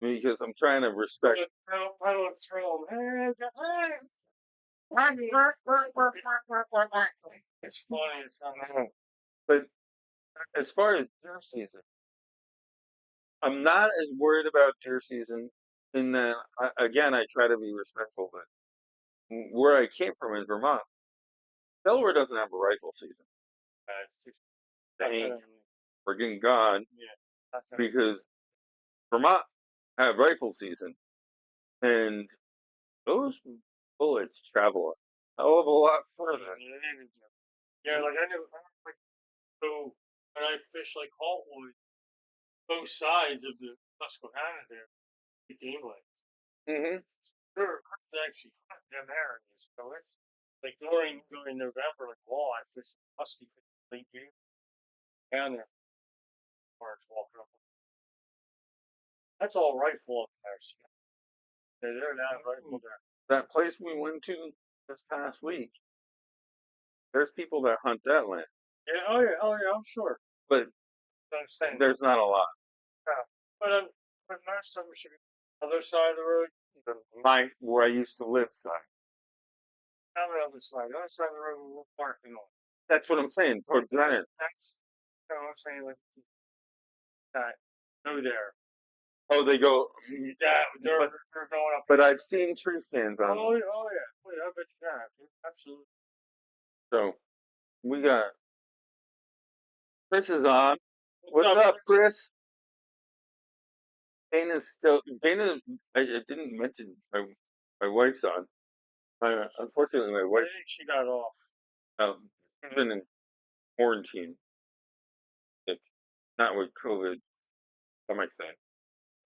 because I'm trying to respect.
I don't throw them. It's funny. It's not.
But as far as deer season, I'm not as worried about deer season. In that, again, I try to be respectful, but where I came from in Vermont, Delaware doesn't have a rifle season.
It's too.
Thank friggin' God,
Yeah.
because Vermont had rifle season, and those bullets travel a hell of a lot further.
Yeah, like I know, like, so when I fish like Haltwood, both sides of the Susquehanna there, the game lands.
Mm-hmm.
They're actually them areas, so it's like during November, like I fish husky late game down there, March walking up. That's all rifle up there. So they're not rifle there.
That place we went to this past week, there's people that hunt that land.
Yeah, oh yeah, I'm sure.
But
I'm saying
there's not a lot.
Yeah. But most of them should be other side of the road.
Where I used to live side.
On the other side. The other side of the road we're parking on.
That's what I'm saying, towards Brennan.
That's what I'm saying, like that. Go there.
Oh, they go.
Yeah, they're going up.
But I've seen tree stands on.
Oh yeah. I bet you have. Absolutely.
So we got Chris is on. What's up, Chris? Dana's still. Dana, I didn't mention my wife's on. Unfortunately, my wife.
I think she got off.
She's been in quarantine. Like, not with COVID, stomach thing.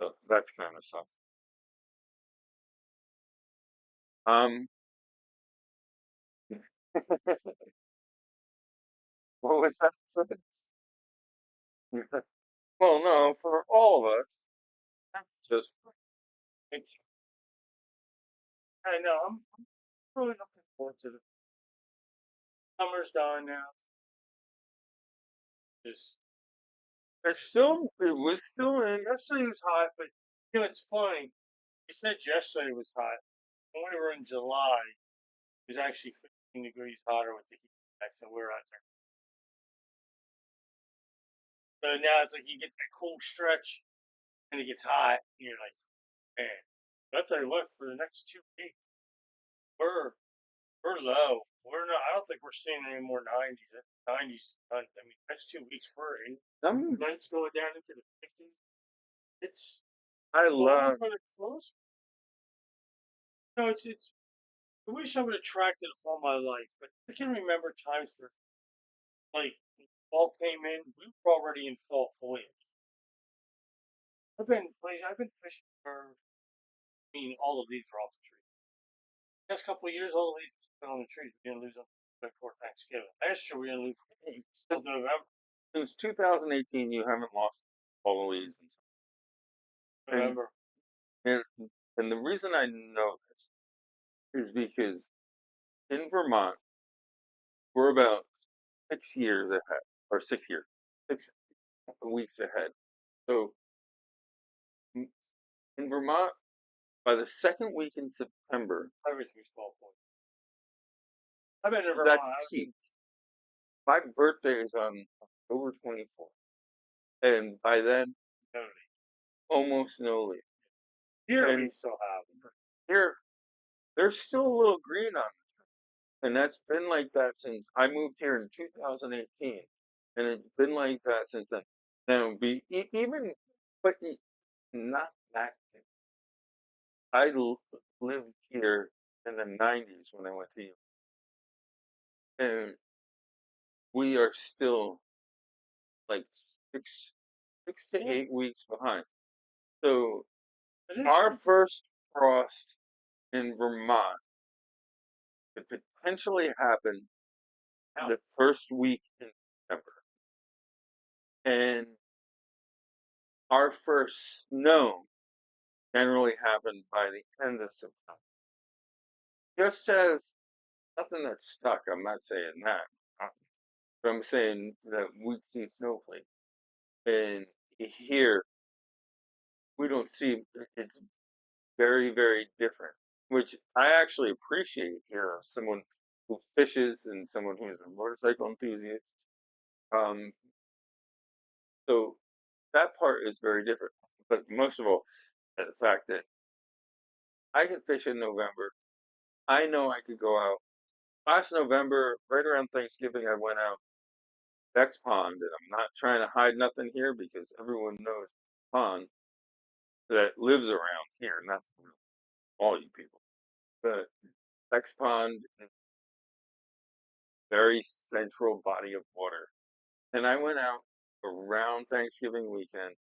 So that's kind of something. What was that? Well, no, for all of us. Just
It's. I know. I'm really looking forward to the summer's done now. Just.
it was still in.
Yesterday was hot, but it's funny. You said yesterday was hot. When we were in July, it was actually 15 degrees hotter with the heat. So we're out there. So now it's like you get that cool stretch, and it gets hot, and you're like, man. But I'll tell you what, for the next 2 weeks, we're we're low. We're not. I don't think we're seeing any more 90s. 90s. I mean, next 2 weeks we're in. Nights going down into the 50s. It's
I
cold
love.
for the close. No, it's. I wish I would have tracked it all my life, but I can remember times where like fall came in, we were already in fall foliage. I've been fishing for. I mean, all the leaves are off the tree. Last couple of years, all the leaves have been on the trees. We're gonna lose them before Thanksgiving. Last year, we're gonna lose till November.
Since 2018, you haven't lost all the leads, and
November.
and and the reason I know this is because in Vermont we're about 6 years ahead, or 6 years, 6 weeks ahead. So in Vermont, by the second week in September,
Everything's fall foliage. I've been in
that's
Vermont.
peak. My birthday is on October 24th, and by then, almost no leaves.
Here we
And
still have them.
here, there's still a little green on it, and that's been like that since I moved here in 2018, and it's been like that since then. Now, even, but not that. I lived here in the 90s when I went to U, and we are still like six, 6 to 8 weeks behind. So our first frost in Vermont could potentially happen the first week in September, and our first snow generally happened by the end of September. Just as nothing that's stuck. I'm not saying that, but I'm saying that we see snowflake, and here we don't see. It's very, very different, which I actually appreciate here as someone who fishes and someone who is a motorcycle enthusiast. Um, so that part is very different. But most of all, the fact that I can fish in November. I know I could go out. Last November, right around Thanksgiving, I went out Beck's Pond, and I'm not trying to hide nothing here because everyone knows pond that lives around here, not all you people. But Beck's Pond is a very central body of water. And I went out around Thanksgiving weekend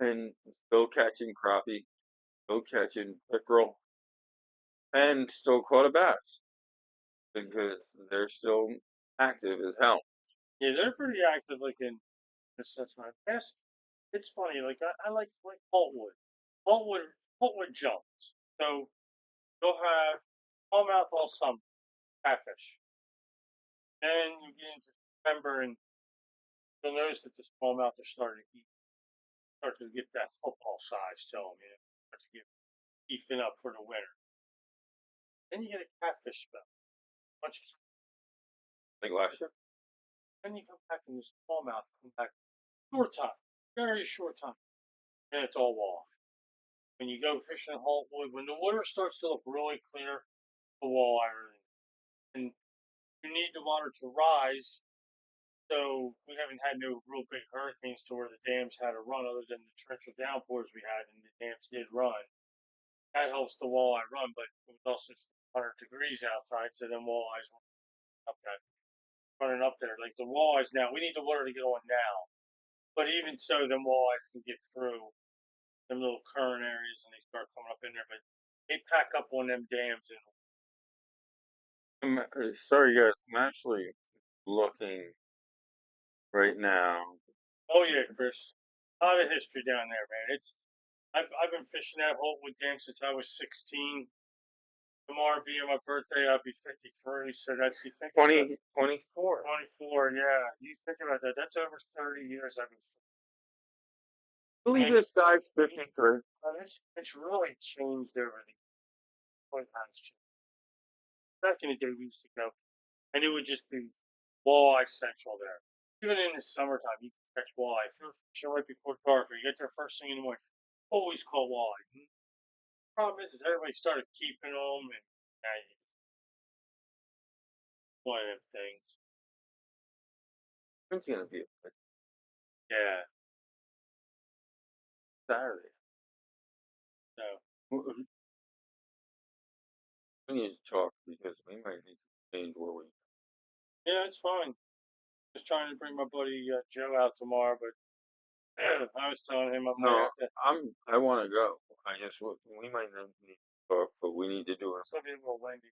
and still catching crappie, still catching pickerel, and still caught a bass because they're still active as hell.
Yeah, they're pretty active. Like in this, that's my best. It's funny. I like Holtwood. Holtwood Holtwood jumps. So you'll have smallmouth all summer, catfish. Then you get into September and you'll notice that the smallmouth are starting to eat, start to get that football size to them. Start to get beefing up for the winter. Then you get a catfish spell. Bunch of,
Like last year.
then you come back and the smallmouth come back short time, very short time, and it's all walleye. When you go fishing Holtwood, when the water starts to look really clear, the walleye are in. And you need the water to rise. So we haven't had no real big hurricanes to where the dams had to run, other than the torrential downpours we had, and the dams did run. That helps the walleye run, but it was also 100 degrees outside, so then walleyes were up that running up there. Like the walleyes now, we need the water to get on now. But even so, them walleyes can get through them little current areas and they start coming up in there. But they pack up on them dams and
Sorry, guys. I'm actually looking right now.
oh yeah, Chris, a lot of history down there, man. I've been fishing that Holtwood Dam since I was 16. Tomorrow being my birthday, I'll be 53. So that's you think
24.
24. Yeah, you think about that. That's over 30 years I've been.
Believe
And
this guy's 53.
it's really changed over the 20 times. Back in the day, we used to go, and it would just be walleye central there. Even in the summertime, you can catch walleye. If you're fishing right before dark, or you get there first thing in the morning, always caught walleye. The problem is everybody started keeping them, and one of them things.
It's gonna be a good
Yeah.
Saturday.
So
We need to talk because we might need to change where we.
yeah, it's fine. Just trying to bring my buddy Joe out tomorrow, but I was telling him I might
No,
have to.
I want to go. I just we might not need to talk, but we need to do it.
It's gonna be a little windy.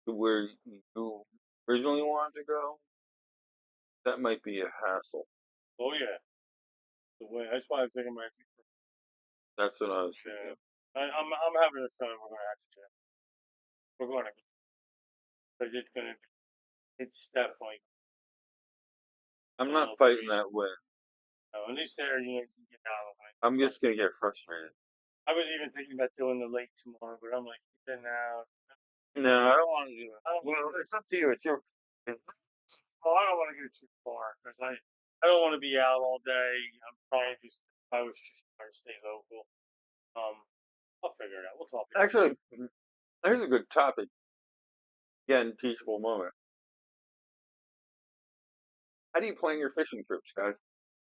Where you originally wanted to go, that might be a hassle.
Oh yeah, the wind. That's why I was thinking about.
That's what I was
Yeah.
thinking.
I'm having a feeling we're gonna have to do. We're going to because it's gonna. It's definitely a
I'm not
little
fighting
breezy.
that wind.
No, at least there you can get out of the wind.
I'm just gonna get frustrated.
I was even thinking about doing the lake tomorrow, but I'm like, then now.
No, I don't want to do it.
I don't.
Well, it's up to you. It's your.
Oh, I don't want to go too far because I don't want to be out all day. I'm trying to. I was just trying to stay local. I'll figure it out. We'll talk.
Actually, here's a good topic. Again, teachable moment. How do you plan your fishing trips, guys?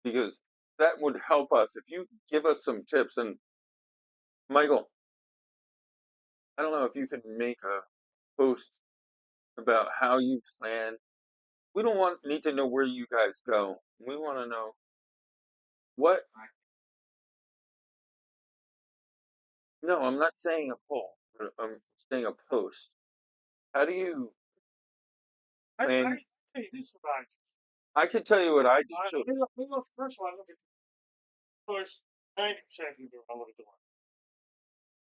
Because that would help us if you give us some tips. And Michael, I don't know if you can make a post about how you plan. We don't need to know where you guys go. We want to know what. No, I'm not saying a poll. I'm saying a post. How do you
I
plan?
tell you this about it.
I can tell you what I do too.
First of all, I look at the first 90% of people. I look at the one.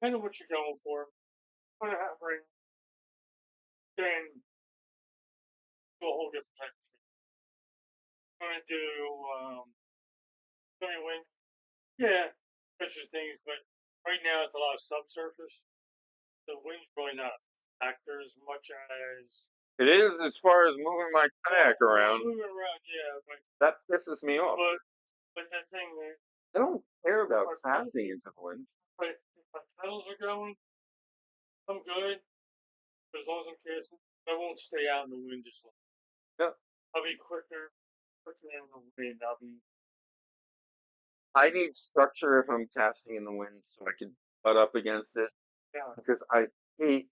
Depending on what you're going for, I'm gonna have right then do a whole different type of thing. I'm gonna do going wind. Yeah, pressure things, but right now it's a lot of subsurface. The wind's really not a factor as much as
It is as far as moving my kayak around.
moving around. Yeah,
That pisses me off.
but the thing is,
I don't care about
my
casting into the wind.
if my pedals are going, I'm good. But as long as I'm casting, I won't stay out in the wind just long.
Yeah.
I'll be quicker in the wind. I'll be
I need structure if I'm casting in the wind so I can butt up against it
yeah.
because I hate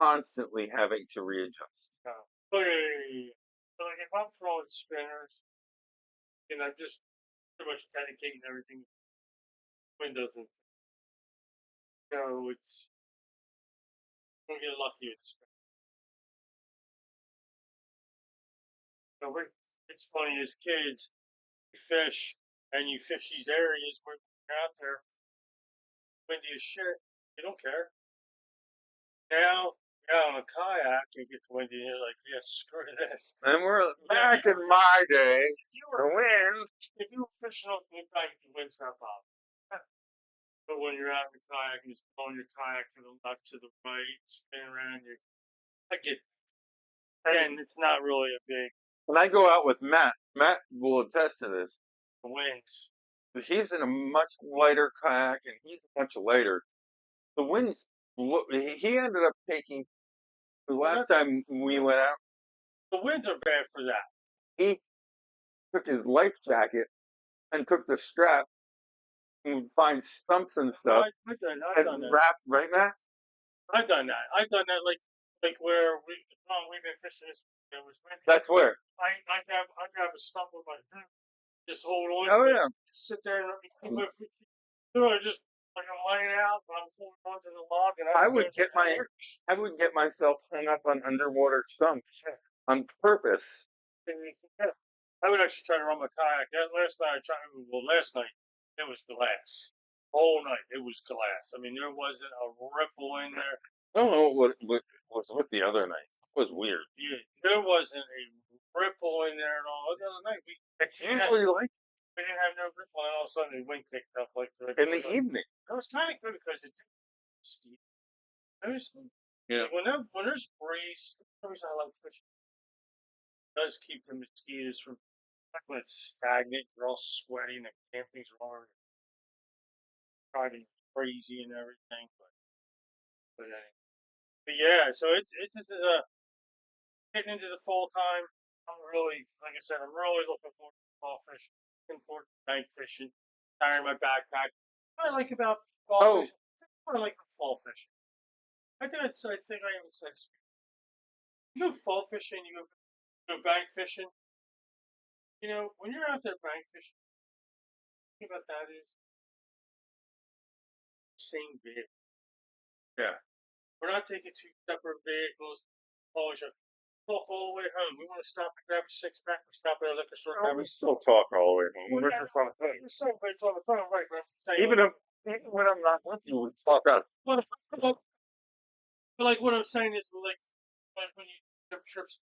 constantly having to readjust.
Yeah. Oh yeah. So like if I'm throwing spinners, and I'm just pretty much dedicating everything, wind doesn't. It's I'm gonna get lucky with spinners. It's funny as kids, you fish and you fish these areas where you're out there, windy as shit. You don't care. Now you're out on a kayak, it gets windy, and you're like, yes, screw this.
And we're back in my day. The wind.
If you were fishing off the bank, the wind's not bothering. But when you're out in the kayak and you're throwing your kayak to the left, to the right, spin around, I get. Again, it's not really a big.
When I go out with Matt, Matt will attest to this.
Winds.
He's in a much lighter kayak and he's much lighter. The winds. He ended up taking the last time we went out.
The winds are bad for that.
He took his life jacket and took the strap and find stumps and stuff
I've done
and
that.
wrap right now.
I've done that. I've done that like where we've been fishing this. It was windy.
That's where.
I grab a stump with my boot, just hold on.
Oh yeah.
Just sit there and just like I'm laying out, but I'm holding onto the log, and
I would get myself hung up on underwater stumps on purpose.
Yeah. I would actually try to run my kayak. Last night it was glass. Whole night it was glass. I mean, there wasn't a ripple in there.
I don't know what was with the other night. It was weird.
Yeah, there wasn't a ripple in there at all. The other night
It's usually like
we didn't have no ripple, and all of a sudden the wind kicked up like
in the evening.
It was kind of good because it didn't steep.
Yeah.
When there's breeze, that's the reason I like fishing. does keep the mosquitoes from, like when it's stagnant, you're all sweaty and the damn thing's wrong, driving crazy and everything. But yeah, so it's this is a getting into the fall time. I'm really, like I said, I'm really looking forward to fall fishing, looking forward to bank fishing, carrying my backpack. What I like about fall
Oh,
fishing, what I like about fall fishing. I think I even said this. You go fall fishing, you go bank fishing. You know, when you're out there bank fishing, the thing about that is same vehicle.
yeah.
We're not taking two separate vehicles. Always walk all the way home. We want to stop and grab a six pack. We stop at a liquor store.
Oh, we still talk all the way home.
Well, yeah, you're saying, but it's on the phone, right? But I'm saying,
Even if even when I'm not with you, we talk out.
but, but, but like what I'm saying is, like when you have trips,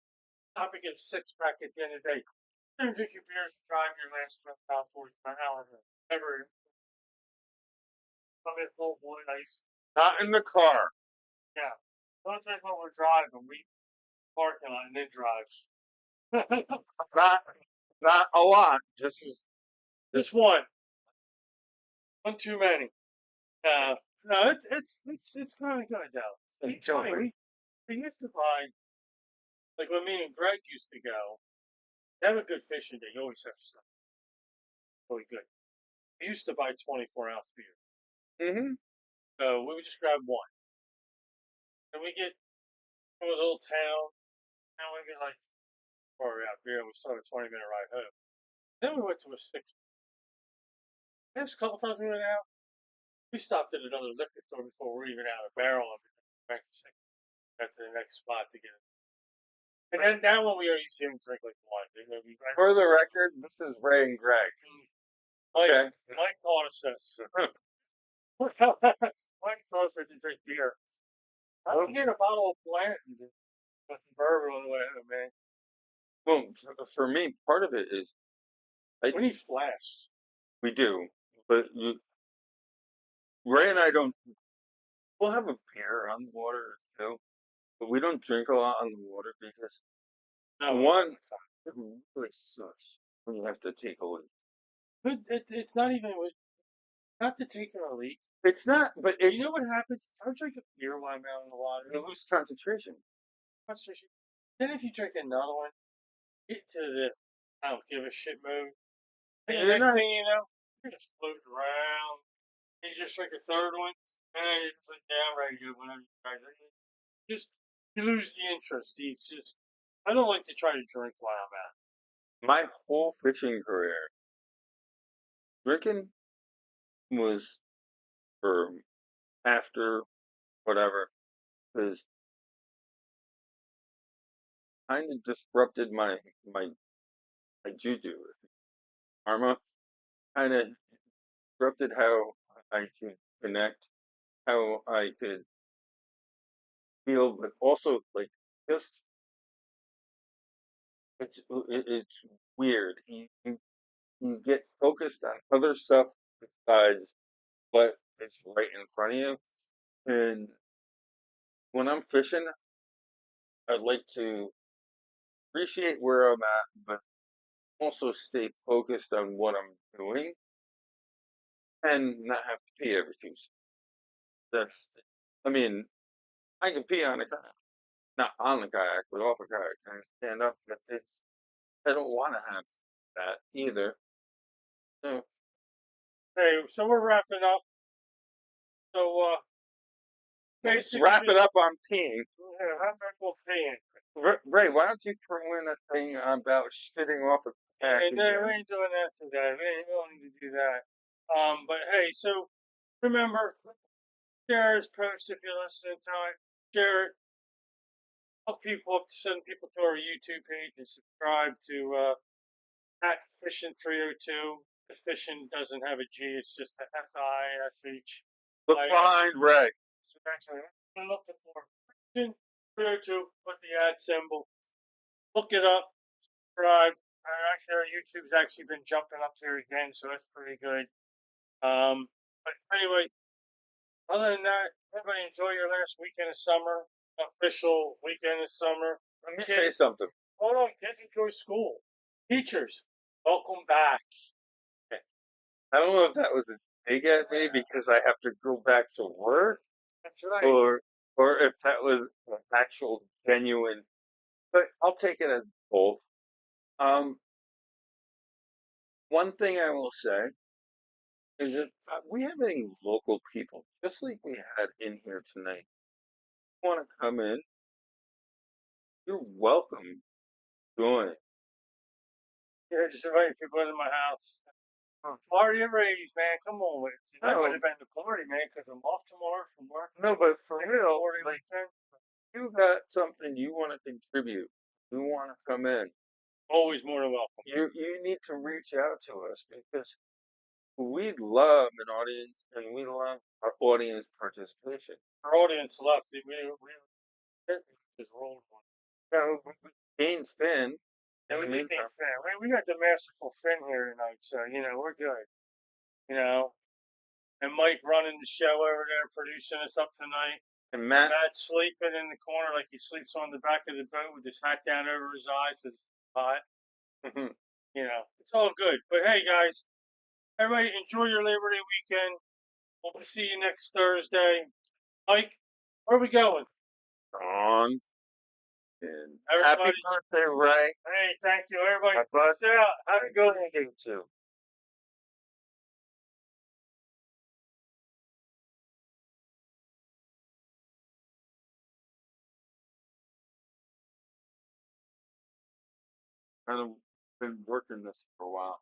stop and get a six pack at the end of the day. Don't drink your beers and drive your last about 45 hours. Ever, I'm at full boy ice.
Not in the car.
Yeah. Don't drink when we're driving. We parking lot and then drive.
Not not a lot.
Just one. One too many. No, it's kind of good though. It's funny. We used to buy, like when me and Greg used to go. They have a good fishing day. You always have stuff really good. We used to buy 24-ounce beer.
Mm-hmm.
So we would just grab one. And we get to a little town, and we get like 4 out beer, and we started a 20-minute ride home. Then we went to a six. There's a couple times we went out. We stopped at another liquor store before we were even out of barrel of it. Back to six. Got to the next spot to get it. And then that one we already see him drink like one.
For the record, this is Ray and Greg. Okay.
Mike taught us this. Mike taught us to drink beer. I don't get a bottle of Blanton's with some bourbon on the way home, man.
Well, for me, part of it is
We need flasks.
we do, but Ray and I don't. We'll have a beer on the water too, but we don't drink a lot on the water because
No,
one, it really sucks when you have to take a leak.
but it's not even not to take a leak.
It's not, but
You know what happens? I drink a beer while I'm out in the water.
you lose concentration.
Then if you drink another one, get to the I don't give a shit mode. And the
You're
next
not.
thing you know, you're just floating around. And you just drink a third one, and then it's like, yeah, I'm ready to go whenever you guys are. Just you lose the interest. It's just I don't like to try to drink while I'm out.
My whole fishing career, drinking was for after whatever, because kind of disrupted my juju karma. Kind of disrupted how I could connect, how I could feel, but also like just it's weird. You get focused on other stuff besides what is right in front of you. And when I'm fishing, I'd like to appreciate where I'm at, but also stay focused on what I'm doing and not have to pee every 2 seconds. That's, I mean, I can pee on a kayak, not on the kayak, but off a kayak and stand up. But I don't want to have that either. So
Hey, so we're wrapping up. So
let's
basically,
wrap it up on peeing.
yeah, how about we'll see it?
Ray, why don't you throw in a thing about shitting off a kayak
And
again?
we ain't doing that today. We ain't willing to do that. But hey, so remember, share his post if you're listening to it. Share it. Hook people up, send people to our YouTube page and subscribe to at Fishin302. The Fishin doesn't have a G, it's just a Fish.
Look behind Ray.
So actually, I'm looking for Fishin302 with the ad symbol. Look it up, subscribe. Actually, our YouTube's actually been jumping up here again, so that's pretty good. But anyway, other than that, everybody enjoy your last weekend of summer, official weekend of summer.
Let me say something.
Hold on, kids enjoy school. Teachers, welcome back.
I don't know if that was a dig at me because I have to go back to work,
That's right.
or if that was an actual genuine. But I'll take it as both. Um, One thing I will say is that we have any local people, just like we had in here tonight, want to come in, you're welcome. Join.
Yeah, just inviting people into my house. Party and raise, man. Come on with it. I would
No,
have been the party, man, because I'm off tomorrow from work.
no, but for
Take the
real,
party
like
weekend.
you got something you want to contribute, you want to come in,
Always more than welcome.
you need to reach out to us because we love an audience and we love our audience participation.
Our audience left. We just rolled one.
Now, we gained Finn in
And
the
we did think
meantime,
Finn. We got the masterful Finn here tonight, so we're good. You know, and Mike running the show over there, producing us up tonight.
and Matt,
Matt sleeping in the corner like he sleeps on the back of the boat with his hat down over his eyes because it's hot. It's all good. But hey, guys, everybody enjoy your Labor Day weekend. We'll see you next Thursday. Mike, where are we going?
on, and happy
Everybody,
birthday, Ray.
hey, thank you. Everybody,
Happy
peace out. Have a good one.
birthday too. I've been working this for a while.